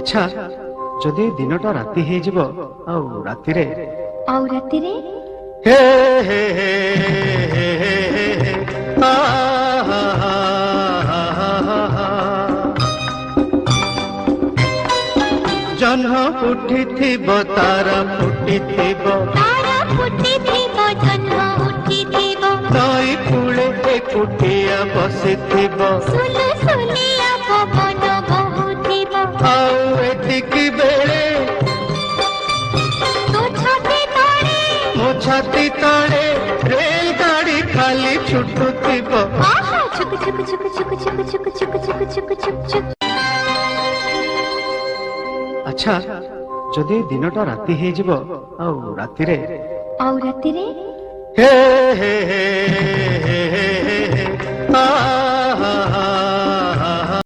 अच्छा जदि दिनटा राति हे जिवो आउ रातिरे हे हे हे हे आ जन्म फुटिथिब तारा फुटिथिब नई कूले एकुटिया बसिथिब आउ एतिकी बेले मो छाती तले रेलगाड़ी खाली छुटुथिब अच्छा जदि दिनटा राति हे जिवो आउ रातिरे हे हे हे हे आ